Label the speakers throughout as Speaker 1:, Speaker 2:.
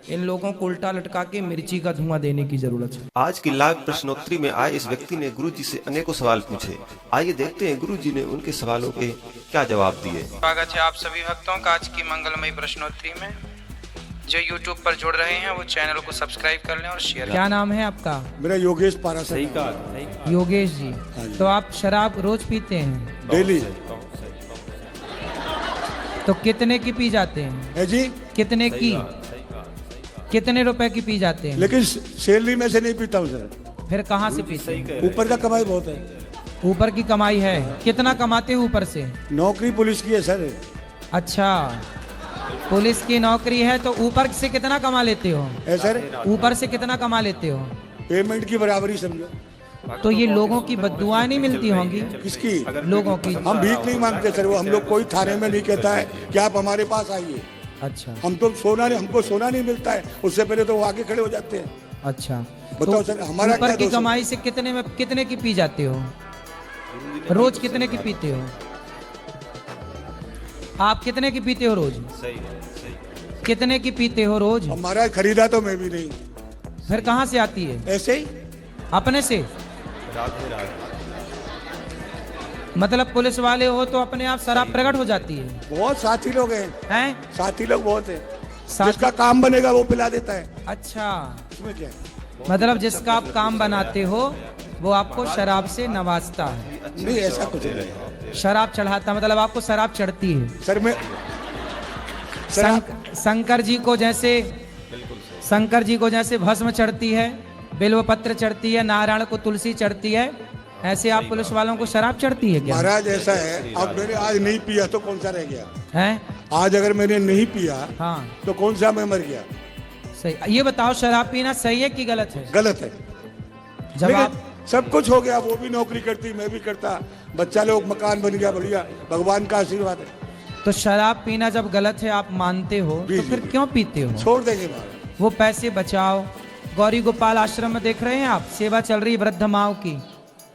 Speaker 1: इन लोगों को उल्टा लटका के मिर्ची का धुआं देने की जरूरत है।
Speaker 2: आज की लाइव प्रश्नोत्तरी में आए इस व्यक्ति ने गुरुजी से अनेकों सवाल पूछे। आइए देखते हैं गुरुजी ने उनके सवालों के क्या जवाब दिए।
Speaker 1: स्वागत है आप सभी भक्तों का आज की मंगलमयी प्रश्नोत्तरी में। जो YouTube पर जुड़ रहे हैं वो चैनल को सब्सक्राइब कर लें और शेयर। क्या नाम है आपका?
Speaker 3: मेरा योगेश पारासर।
Speaker 2: सही कहा।
Speaker 1: योगेश जी, तो आप शराब रोज पीते हैं?
Speaker 3: डेली।
Speaker 1: तो कितने की पी जाते हैं?
Speaker 3: है जी।
Speaker 1: कितने की? कितने रुपए की पी जाते हैं?
Speaker 3: लेकिन सैलरी में से नहीं पीता हूँ सर।
Speaker 1: फिर कहाँ से पीते हैं?
Speaker 3: ऊपर का कमाई बहुत है।
Speaker 1: ऊपर की कमाई है? कितना कमाते हो ऊपर से?
Speaker 3: नौकरी पुलिस की है सर।
Speaker 1: अच्छा, पुलिस की नौकरी है तो ऊपर से कितना कमा लेते हो?
Speaker 3: है सर।
Speaker 1: ऊपर से कितना कमा लेते हो?
Speaker 3: पेमेंट की बराबरी समझो।
Speaker 1: तो ये लोगों की बददुआएं नहीं मिलती होंगी?
Speaker 3: किसकी?
Speaker 1: लोगों की।
Speaker 3: हम भीख नहीं मांगते सर। वो हम लोग कोई थाने में नहीं कहता है कि आप हमारे पास आइए।
Speaker 1: अच्छा,
Speaker 3: हमको सोना नहीं मिलता है। उससे पहले तो वो आगे खड़े हो जाते हैं।
Speaker 1: अच्छा।
Speaker 3: बताओ
Speaker 1: तो
Speaker 3: सर, हमारा
Speaker 1: ऊपर
Speaker 3: क्या
Speaker 1: की
Speaker 3: दोष है?
Speaker 1: कमाई से कितने की पी जाते हो? रोज कितने की पीते हो? आप कितने की पीते हो रोज? कितने की पीते हो रोज?
Speaker 3: हमारा खरीदा तो मैं भी नहीं।
Speaker 1: फिर कहाँ से आती है?
Speaker 3: ऐसे ही
Speaker 1: अपने से? मतलब पुलिस वाले हो तो अपने आप शराब प्रकट हो जाती है?
Speaker 3: बहुत साथी लोग हैं। साथी लोग बहुत हैं। जिसका काम बनेगा वो पिला देता है।
Speaker 1: अच्छा,
Speaker 3: इसमें क्या है?
Speaker 1: मतलब जिसका आप काम बनाते हो वो आपको शराब से नवाजता है?
Speaker 3: नहीं, ऐसा कुछ नहीं।
Speaker 1: शराब चढ़ाता मतलब आपको शराब चढ़ती है?
Speaker 3: सर मैं
Speaker 1: शंकर जी को जैसे भस्म चढ़ती है, बिल्व पत्र चढ़ती है, नारायण को तुलसी चढ़ती है, ऐसे आप पुलिस वालों को शराब चढ़ती है क्या?
Speaker 3: महाराज ऐसा है, अब मैंने आज नहीं पिया तो कौन सा रह गया
Speaker 1: है?
Speaker 3: आज अगर मैंने नहीं पिया
Speaker 1: हाँ
Speaker 3: तो कौन सा मैं मर गया?
Speaker 1: सही। ये बताओ शराब पीना सही है कि गलत है?
Speaker 3: गलत है।
Speaker 1: जब
Speaker 3: लेकिन
Speaker 1: आप
Speaker 3: सब कुछ हो गया, वो भी नौकरी करती, मैं भी करता, बच्चा लोग, मकान बन गया, बढ़िया, भगवान का आशीर्वाद है।
Speaker 1: तो शराब पीना जब गलत है आप मानते हो तो फिर क्यों पीते हो?
Speaker 3: छोड़ देंगे महाराज।
Speaker 1: वो पैसे बचाओ। गौरी गोपाल आश्रम में देख रहे हैं आप, सेवा चल रही है वृद्ध माओ की,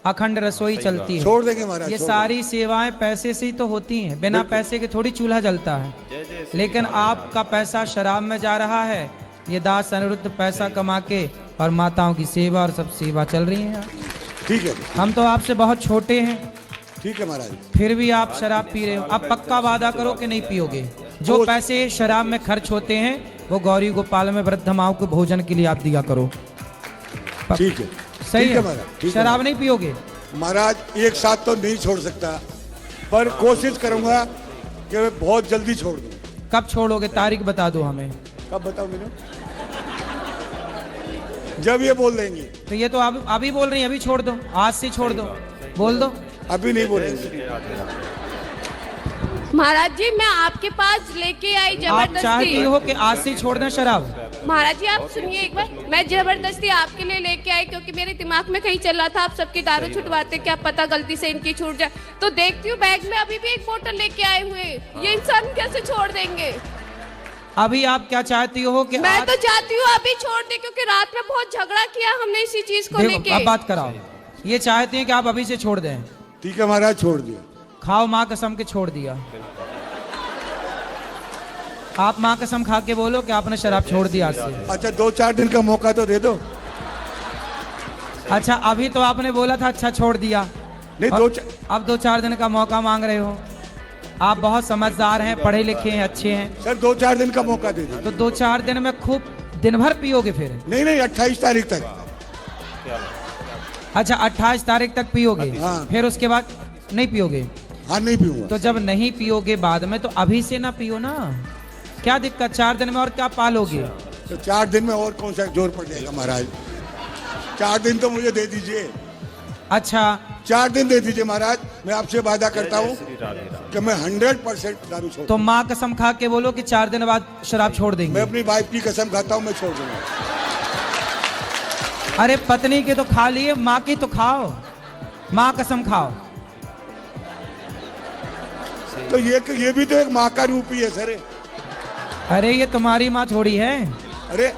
Speaker 1: अखंड रसोई चलती है।
Speaker 3: छोड़ देंगे महाराज।
Speaker 1: ये सारी सेवाएं पैसे से ही तो होती हैं, बिना पैसे के थोड़ी चूल्हा जलता है। लेकिन आपका पैसा शराब में जा रहा है। ये दास अनिरुद्ध पैसा कमा के और माताओं की सेवा और सब सेवा चल रही है।
Speaker 3: ठीक है।
Speaker 1: हम तो आपसे बहुत छोटे हैं,
Speaker 3: ठीक है महाराज।
Speaker 1: फिर भी आप शराब पी रहे हो। आप पक्का वादा करो कि नहीं पियोगे? जो पैसे शराब में खर्च होते हैं वो गौरी गोपाल में वृद्ध माओं के भोजन के लिए आप दिया करो।
Speaker 3: ठीक है।
Speaker 1: सही
Speaker 3: ठीक
Speaker 1: है
Speaker 3: महाराज।
Speaker 1: शराब नहीं पियोगे?
Speaker 3: महाराज एक साथ तो नहीं छोड़ सकता, पर कोशिश करूंगा कि मैं बहुत जल्दी छोड़ दूं।
Speaker 1: कब छोड़ोगे? तारीख बता दो हमें।
Speaker 3: कब बताऊं मैंने? जब ये बोल देंगे।
Speaker 1: तो ये तो आप अभी बोल रही हैं, अभी छोड़ दो, आज से छोड़ दो, बोल दो।
Speaker 3: अभी नहीं बोलेंगे
Speaker 4: महाराज जी। मैं आपके पास लेके आई
Speaker 1: आप चाहती
Speaker 4: जबरदस्ती।
Speaker 1: हो कि आज से छोड़ दें शराब?
Speaker 4: महाराज जी आप सुनिए एक बार, मैं जबरदस्ती आपके लिए लेके आई क्योंकि मेरे दिमाग में कहीं चल रहा था आप सबकी दारू छुटवाते, क्या पता गलती से इनकी छूट जाए। तो देखती हूँ बैग में अभी भी एक बोतल लेके आए हुए, ये इंसान कैसे छोड़ देंगे?
Speaker 1: अभी आप क्या चाहती हो कि
Speaker 4: मैं तो चाहती हूँ अभी छोड़ दे, क्योंकि रात में बहुत झगड़ा किया हमने इसी चीज को लेके।
Speaker 1: अब बात कराओ। ये चाहते हैं कि आप अभी से छोड़ दें?
Speaker 3: ठीक है महाराज, छोड़ दिया।
Speaker 1: खाओ, माँ कसम के छोड़ दिया। आप माँ कसम खा के बोलो कि आपने शराब छोड़ दिया आज से।
Speaker 3: अच्छा 2-4 दिन का मौका तो दे दो।
Speaker 1: अच्छा अभी तो आपने बोला था अच्छा छोड़ दिया,
Speaker 3: नहीं
Speaker 1: अब 2-4 दिन का मौका मांग रहे हो। आप बहुत समझदार हैं, पढ़े लिखे हैं, अच्छे हैं।
Speaker 3: सर 2-4 दिन का मौका दे दो।
Speaker 1: तो 2-4 दिन में खूब दिन भर पियोगे फिर?
Speaker 3: नहीं 28 तारीख तक।
Speaker 1: अच्छा 28 तारीख तक पियोगे?
Speaker 3: हाँ।
Speaker 1: फिर उसके बाद नहीं पियोगे?
Speaker 3: हाँ नहीं पीऊंगा।
Speaker 1: तो जब नहीं पियोगे बाद में तो अभी से ना पियो ना, क्या दिक्कत? 4 दिन में और क्या पालोगे?
Speaker 3: तो 4 दिन में और कौन सा जोर पड़ जाएगा महाराज? 4 दिन तो मुझे दे दीजिए।
Speaker 1: अच्छा
Speaker 3: 4 दिन दे दीजिए महाराज, मैं आपसे वादा करता हूँ कि मैं 100% दारू छोड़।
Speaker 1: तो माँ कसम खा के बोलो कि 4 दिन बाद शराब छोड़ देंगे।
Speaker 3: मैं अपनी वाइफ की कसम खाता हूँ, मैं छोड़ दूंगा।
Speaker 1: अरे पत्नी के तो खा लिए, माँ की तो खाओ, माँ कसम खाओ।
Speaker 3: तो ये भी तो एक माँ का रूप ही है सर।
Speaker 1: अरे ये तुम्हारी माँ थोड़ी है,
Speaker 3: अरे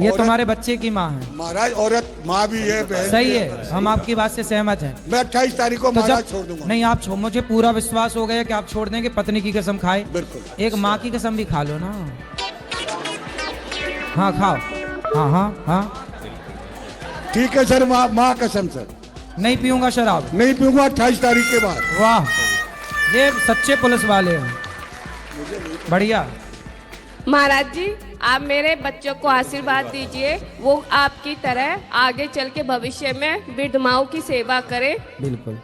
Speaker 1: ये तुम्हारे बच्चे की माँ है।
Speaker 3: महाराज औरत माँ भी है, बहन
Speaker 1: सही
Speaker 3: भी
Speaker 1: है, हम आपकी बात से सहमत हैं।
Speaker 3: मैं 28 तारीख को
Speaker 1: तो
Speaker 3: महाराज
Speaker 1: जब
Speaker 3: छोड़ दूंगा।
Speaker 1: नहीं आप मुझे पूरा विश्वास हो गया कि आप छोड़ देंगे। पत्नी की कसम खाए,
Speaker 3: बिल्कुल।
Speaker 1: एक माँ की कसम भी खा लो ना। हाँ खाओ, हाँ हाँ हाँ।
Speaker 3: ठीक है सर, माँ कसम सर,
Speaker 1: नहीं पीऊंगा शराब।
Speaker 3: नहीं पीऊंगा 28 तारीख के बाद।
Speaker 1: वाह, ये सच्चे पुलिस वाले हैं, बढ़िया।
Speaker 4: महाराज जी, आप मेरे बच्चों को आशीर्वाद दीजिए, वो आपकी तरह आगे चल के भविष्य में वृद्ध माओं की सेवा करें।
Speaker 1: बिल्कुल।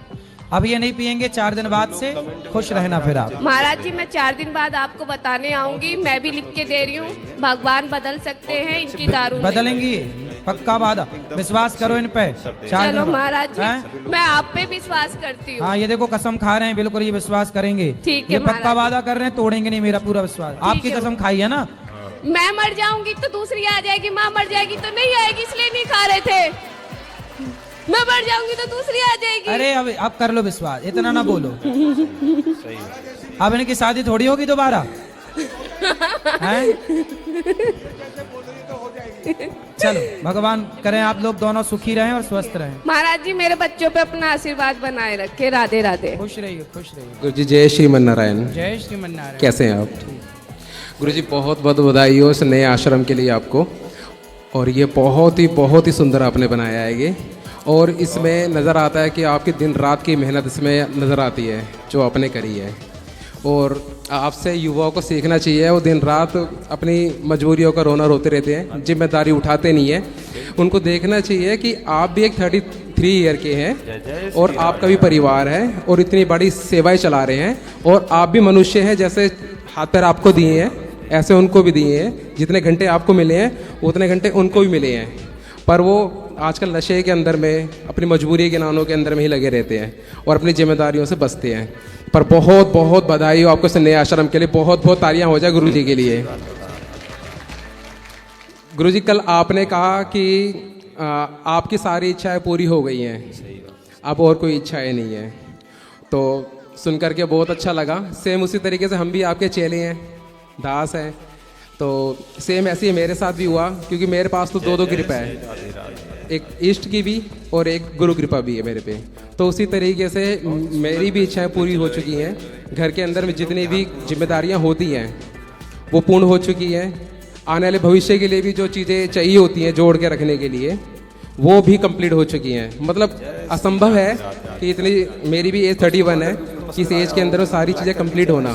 Speaker 1: अब ये नहीं पिएंगे 4 दिन बाद से, खुश रहना फिर आप।
Speaker 4: महाराज जी, मैं 4 दिन बाद आपको बताने आऊंगी, मैं भी लिख के दे रही हूँ। भगवान बदल सकते हैं, इनकी दारू नहीं।
Speaker 1: बदलेंगी, पक्का वादा, विश्वास करो इन पे। 4
Speaker 4: चलो
Speaker 1: दिन
Speaker 4: महाराज जी,
Speaker 1: हैं?
Speaker 4: मैं आप पे विश्वास करती हूँ।
Speaker 1: हाँ, ये देखो कसम खा रहे हैं, बिल्कुल ये विश्वास करेंगे।
Speaker 4: ठीक है
Speaker 1: ये पक्का
Speaker 4: महाराज।
Speaker 1: वादा कर रहे हैं, तोड़ेंगे नहीं, मेरा पूरा विश्वास। आपकी
Speaker 4: है।
Speaker 1: कसम खाई है ना।
Speaker 4: मैं मर जाऊंगी तो दूसरी आ जाएगी, माँ मर जाएगी तो नहीं आएगी, इसलिए नहीं खा रहे थे। मैं मर जाऊंगी तो दूसरी आ जाएगी।
Speaker 1: अरे अब कर लो विश्वास, इतना ना बोलो। अब इनकी शादी थोड़ी होगी दोबारा, हैं? चलो, भगवान करें आप लोग दोनों सुखी रहें और स्वस्थ रहें।
Speaker 4: महाराज जी, मेरे बच्चों पे अपना आशीर्वाद बनाए रखे। राधे राधे।
Speaker 1: खुश रहिए, खुश रहिए।
Speaker 5: गुरुजी जय श्रीमन नारायण।
Speaker 1: जय श्रीमन्नारायण।
Speaker 5: कैसे हैं आप? गुरुजी बहुत बहुत बधाई हो इस नए आश्रम के लिए आपको। और ये बहुत ही सुंदर आपने बनाया है ये, और इसमें नज़र आता है कि आपकी दिन रात की मेहनत इसमें नज़र आती है जो आपने करी है। और आपसे युवाओं को सीखना चाहिए, वो दिन रात अपनी मजबूरियों का रोना रोते रहते हैं, जिम्मेदारी उठाते नहीं हैं। उनको देखना चाहिए कि आप भी एक 33 ईयर के हैं और आपका भी परिवार है और इतनी बड़ी सेवाएं चला रहे हैं, और आप भी मनुष्य हैं, जैसे हाथ पैर आपको दिए हैं ऐसे उनको भी दिए हैं। जितने घंटे आपको मिले हैं उतने घंटे उनको भी मिले हैं, पर वो आजकल नशे के अंदर में अपनी मजबूरी के नानों के अंदर में ही लगे रहते हैं और अपनी जिम्मेदारियों से बचते हैं। पर बहुत बहुत बधाई हो आपको इस नए आश्रम के लिए, बहुत बहुत तालियां हो जाए गुरुजी के लिए। गुरुजी, कल आपने कहा कि आपकी सारी इच्छाएं पूरी हो गई हैं, अब और कोई इच्छाएं नहीं है, तो सुन करके बहुत अच्छा लगा। सेम उसी तरीके से हम भी आपके चेले हैं, दास हैं, तो सेम ऐसे ही मेरे साथ भी हुआ, क्योंकि मेरे पास तो दो कृपा है, एक इष्ट की भी और एक गुरु कृपा भी है मेरे पे। तो उसी तरीके से मेरी भी इच्छाएं पूरी हो चुकी हैं। घर के अंदर में जितनी भी जिम्मेदारियां होती हैं वो पूर्ण हो चुकी हैं। आने वाले भविष्य के लिए भी जो चीज़ें चाहिए होती हैं जोड़ के रखने के लिए, वो भी कंप्लीट हो चुकी हैं। मतलब असंभव है कि इतनी, मेरी भी एज 31 है, कि इस एज के अंदर वो सारी चीज़ें कंप्लीट होना,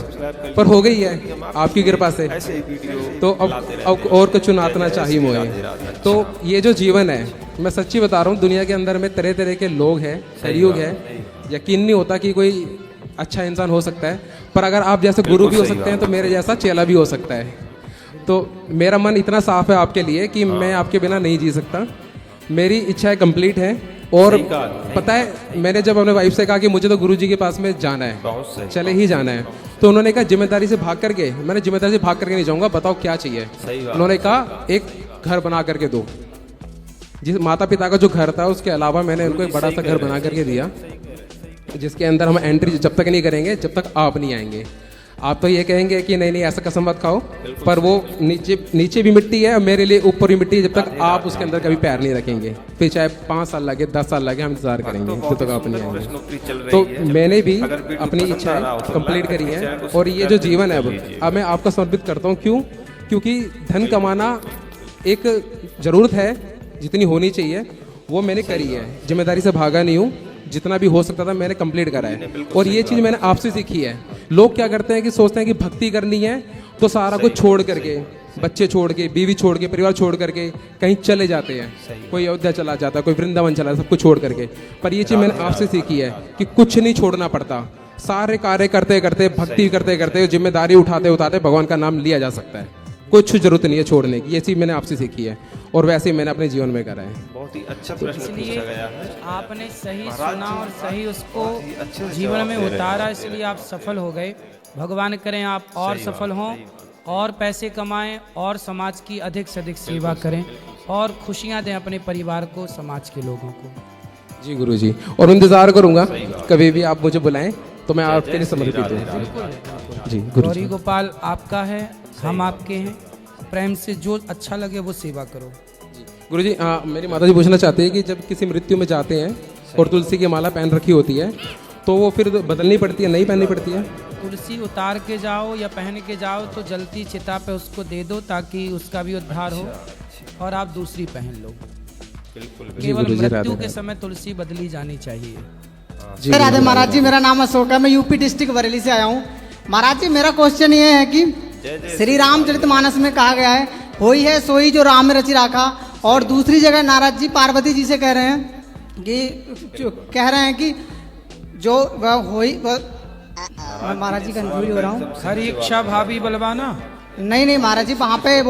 Speaker 5: पर हो गई है आपकी कृपा से। तो अब और कुछ चुनातना चाहिए मुझे। तो ये जो जीवन है, मैं सच्ची बता रहा हूँ, दुनिया के अंदर में तरह तरह के लोग हैं, कलयुग है, यकीन नहीं होता कि कोई अच्छा इंसान हो सकता है, पर अगर आप जैसे गुरु भी हो सकते हैं तो मेरे जैसा चेला भी हो सकता है। तो मेरा मन इतना साफ है आपके लिए कि मैं आपके बिना नहीं जी सकता। मेरी इच्छाएं कंप्लीट है। और पता है, मैंने जब अपने वाइफ से कहा कि मुझे तो गुरुजी के पास में जाना है, चले ही जाना है, तो उन्होंने कहा जिम्मेदारी से भाग करके, मैंने जिम्मेदारी से भाग करके नहीं जाऊंगा, बताओ क्या चाहिए। उन्होंने कहा एक घर बना करके दो। जिस माता पिता का जो घर था उसके अलावा मैंने उनको एक बड़ा सा घर बना करके दिया, जिसके अंदर हम एंट्री जब तक नहीं करेंगे जब तक आप नहीं आएंगे। आप तो ये कहेंगे कि नहीं नहीं ऐसा कसम मत खाओ, पर वो नीचे भी मिट्टी है और मेरे लिए ऊपर भी मिट्टी है, जब तक आप उसके अंदर कभी पैर नहीं रखेंगे। फिर चाहे 5 साल लगे, 10 साल लगे, हम इंतजार करेंगे जब तक आप नहीं आएंगे। तो मैंने भी अपनी इच्छाएं कंप्लीट करी है, और ये जो जीवन है अब मैं आपको समर्पित करता हूँ। क्यों? क्योंकि धन कमाना एक ज़रूरत है, जितनी होनी चाहिए वो मैंने करी है। जिम्मेदारी से भागा नहीं हूँ, जितना भी हो सकता था मैंने कंप्लीट करा है। और ये चीज़ मैंने आपसे सीखी है। लोग क्या करते हैं कि सोचते हैं कि भक्ति करनी है तो सारा कुछ छोड़ करके, बच्चे छोड़ के, बीवी छोड़ के, परिवार छोड़ करके कहीं चले जाते हैं। कोई अयोध्या चला जाता है, कोई वृंदावन चला, सब कुछ छोड़ करके। पर ये चीज़ मैंने आपसे सीखी है कि कुछ नहीं छोड़ना पड़ता। सारे कार्य करते करते, भक्ति करते करते, जिम्मेदारी उठाते उठाते भगवान का नाम लिया जा सकता है। कुछ जरूरत नहीं है छोड़ने की। ये चीज़ मैंने आपसे सीखी है और वैसे ही मैंने अपने जीवन में करा है।
Speaker 2: बहुत ही अच्छा प्रश्न पूछा गया है।
Speaker 1: आपने सही सुना और सही उसको जीवन में उतारा, इसलिए आप सफल हो गए। भगवान करें आप और सफल हों, और पैसे कमाएं, और समाज की अधिक से अधिक सेवा करें, और खुशियां दें अपने परिवार को, समाज के लोगों को।
Speaker 5: जी गुरुजी, और इंतजार करूंगा कभी भी आप मुझे बुलाएं तो मैं आपके लिए समर्पित हूँ। जी गुरुजी।
Speaker 1: गौरी गोपाल आपका है, हम आपके हैं। प्रेम से जो अच्छा लगे वो सेवा करो।
Speaker 5: गुरुजी, मेरी माता जी पूछना चाहती है कि जब किसी मृत्यु में जाते हैं और तुलसी की माला पहन रखी होती है तो वो फिर बदलनी पड़ती है, नहीं पहननी पड़ती है?
Speaker 1: तुलसी उतार के जाओ या पहन के जाओ तो जलती चिता पे उसको दे दो, ताकि उसका भी उद्धार हो और आप दूसरी पहन लो। केवल
Speaker 5: गुरुजी,
Speaker 1: मृत्यु
Speaker 5: राधे
Speaker 1: के
Speaker 5: राधे।
Speaker 1: समय तुलसी बदली जानी चाहिए।
Speaker 5: जी
Speaker 6: राधे
Speaker 5: गुरुजी,
Speaker 6: महाराज जी, मेरा नाम अशोक है, मैं यूपी डिस्ट्रिक्ट बरेली से आया हूँ। महाराज जी, मेरा क्वेश्चन ये है कि श्री रामचरितमानस में कहा गया है, होई है सोई जो राम में रचि राखा, और दूसरी जगह नारद जी पार्वती जी से कह रहे हैं कि जो वह होई मैं महाराज जी कंफ्यूज हो रहा हूँ।
Speaker 1: हरि इच्छा भाभी बलवाना।
Speaker 6: नहीं महाराज जी, वहाँ पे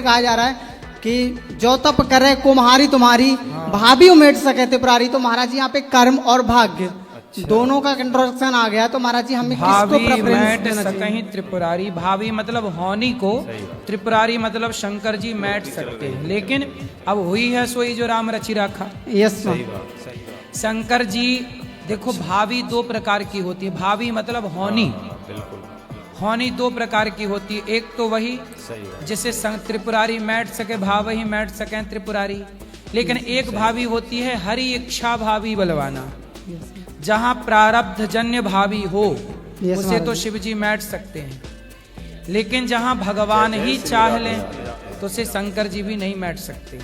Speaker 6: कहा जा रहा है कि जो तप करे कुम्हारी तुम्हारी, भाभी उमेट सके त्रिपुरारी। तो महाराज जी यहाँ पे कर्म और भाग्य दोनों का इंट्रोडक्शन आ गया, तो महाराज जी हमें किसको
Speaker 1: भावी
Speaker 6: प्रेफरेंस
Speaker 1: मैट
Speaker 6: देना चाहिए?
Speaker 1: सकहीं त्रिपुरारी। भावी मतलब होनी को, त्रिपुरारी मतलब शंकर जी मैट सकते हैं। लेकिन अब हुई है सोई जो राम रचि राखा।
Speaker 6: Yes ma'am.
Speaker 1: शंकर जी देखो, भावी दो प्रकार की होती है। भावी मतलब होनी, होनी दो प्रकार की होती है। एक तो वही जिसे त्रिपुरारी मैट सके, भाव ही मैट सके त्रिपुरारी। लेकिन एक भावी होती है हरि इच्छा भावी बलवाना, जहाँ प्रारब्ध जन्य भावी हो उसे तो शिव जी मैट सकते हैं। लेकिन जहाँ भगवान ही चाह लें तो उसे शंकर जी भी नहीं मैट सकते।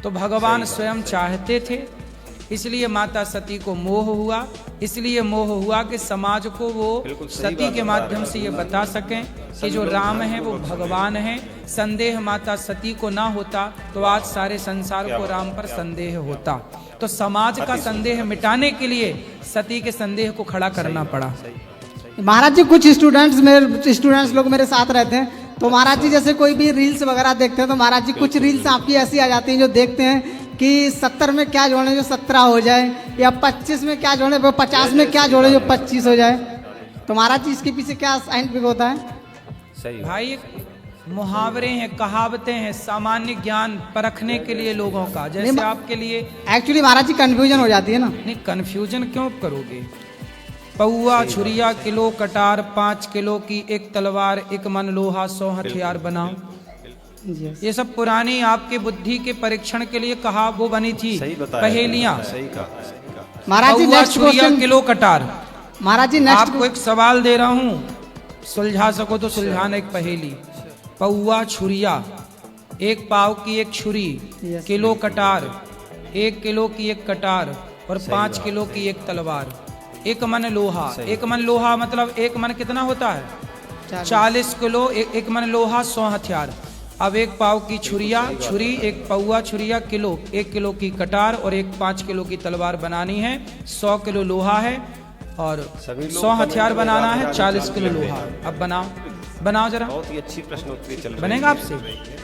Speaker 1: तो भगवान स्वयं चाहते थे, इसलिए माता सती को मोह हुआ। इसलिए मोह हुआ कि समाज को वो सती के माध्यम से ये बता सकें कि जो राम है वो भगवान है। संदेह माता सती को ना होता तो आज सारे संसार को राम पर संदेह होता। तो समाज का संदेह मिटाने के लिए सती के संदेह को खड़ा करना पड़ा।
Speaker 6: महाराज जी, कुछ स्टूडेंट्स लोग मेरे साथ रहते हैं, तो महाराज जी जैसे कोई भी रील्स वगैरह देखते हैं, तो महाराज जी कुछ रील्स आपकी ऐसी आ जाती हैं जो देखते हैं कि 70 में क्या जोड़े जो 17 हो जाए, या 25 में क्या जोड़े वो 50 में क्या जोड़े जो 25 हो जाए। तो महाराज जी इसके पीछे क्या साइंटिफिक होता है?
Speaker 1: भाई मुहावरे हैं, कहावतें हैं, सामान्य ज्ञान परखने के लिए लोगों का। जैसे आपके लिए
Speaker 6: एक्चुअली महाराज जी कंफ्यूजन हो जाती है ना।
Speaker 1: नहीं, कंफ्यूजन क्यों करोगे? पौआ छुरिया किलो कटार, 5 किलो की एक तलवार, एक मन लोहा 100 हथियार बनाओ। ये सब पुरानी आपके बुद्धि के परीक्षण के लिए कहा वो बनी थी पहेलियां।
Speaker 6: महाराज जी नेक्स्ट
Speaker 1: छुरिया
Speaker 6: क्वेश्चन।
Speaker 1: किलो कटार।
Speaker 6: महाराज जी नेक्स्ट
Speaker 1: आपको एक सवाल दे रहा हूँ, सुलझा सको तो सुलझाना। एक पहेली, पौआ छुरिया, एक पाव की एक छुरी, किलो कटार, 1 किलो की एक कटार और 5 किलो की एक तलवार, एक मन लोहा। एक मन लोहा मतलब एक मन कितना होता है? 40 किलो। एक मन लोहा 100 हथियार। अब एक पाव की छुरी, एक पौआ छुरिया किलो, 1 किलो की कटार और एक 5 किलो की तलवार बनानी है। 100 किलो लोहा है और 100 हथियार बनाना है, 40 किलो लोहा। अब बनाओ जरा।
Speaker 2: बहुत ही अच्छी प्रश्नोत्तरी चल रही है।
Speaker 1: बनेगा आपसे?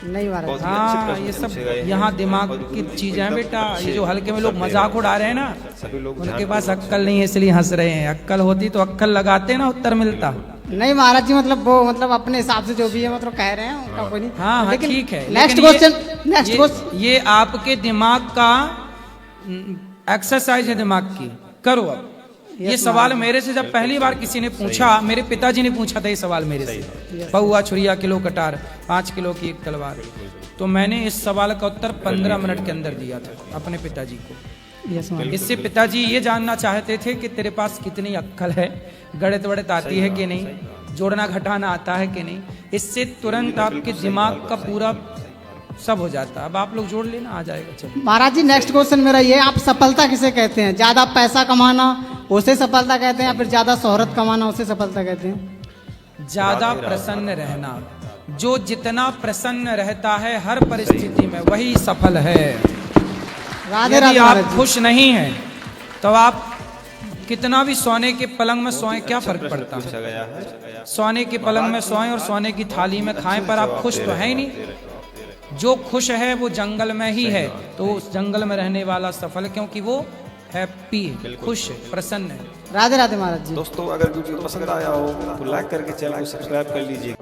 Speaker 6: नहीं महाराज।
Speaker 1: हाँ, ये सब यहाँ दिमाग की चीजें हैं बेटा। ये जो हल्के में लोग मजाक उड़ा रहे हैं ना, उनके पास अक्कल नहीं है इसलिए हंस रहे हैं। अक्कल होती तो अक्कल लगाते ना, उत्तर मिलता।
Speaker 6: नहीं महाराज जी, मतलब वो मतलब अपने हिसाब से जो भी है मतलब कह रहे हैं, उनका कोई नहीं।
Speaker 1: हाँ ठीक है।
Speaker 6: Next question.
Speaker 1: ये आपके दिमाग का एक्सरसाइज है, दिमाग की। करो अब। ये सवाल मेरे से जब पहली बार किसी ने पूछा, मेरे पिताजी ने पूछा था ये सवाल मेरे से, पौआ छुरिया किलो कटार, 5 किलो की एक तलवार, तो मैंने इस सवाल का उत्तर 15 मिनट के अंदर दिया था अपने पिताजी को। इससे पिताजी ये जानना चाहते थे कि तेरे पास कितनी अक्कल है, गणित वड़ित आती है कि नहीं, जोड़ना घटाना आता है कि नहीं। इससे तुरंत आपके दिमाग का पूरा सब हो जाता है। अब आप लोग जोड़ लेना, आ जाएगा। चलो
Speaker 6: महाराज जी नेक्स्ट क्वेश्चन मेरा ये, आप सफलता किसे कहते हैं? ज्यादा पैसा कमाना उसे सफलता कहते हैं, या फिर ज्यादा शोहरत कमाना उसे सफलता कहते हैं?
Speaker 1: ज्यादा प्रसन्न रहना। जो जितना प्रसन्न रहता है हर परिस्थिति में वही सफल है।
Speaker 6: राधे
Speaker 1: यदि
Speaker 6: राधे
Speaker 1: आप
Speaker 6: महाराज जी।
Speaker 1: खुश नहीं हैं तो आप कितना भी सोने के पलंग में सोएं, क्या फर्क पड़ता है? सोने के पलंग में सोएं और सोने की थाली में खाएं, पर आप खुश तो है ही नहीं। जो खुश है वो जंगल में ही है, तो उस जंगल में रहने वाला सफल, क्योंकि वो हैप्पी, खुश, प्रसन्न है।
Speaker 6: राधे राधे महाराज जी।
Speaker 2: दोस्तों, अगर वीडियो पसंद आया हो तो लाइक करके चैनल को सब्सक्राइब कर लीजिए।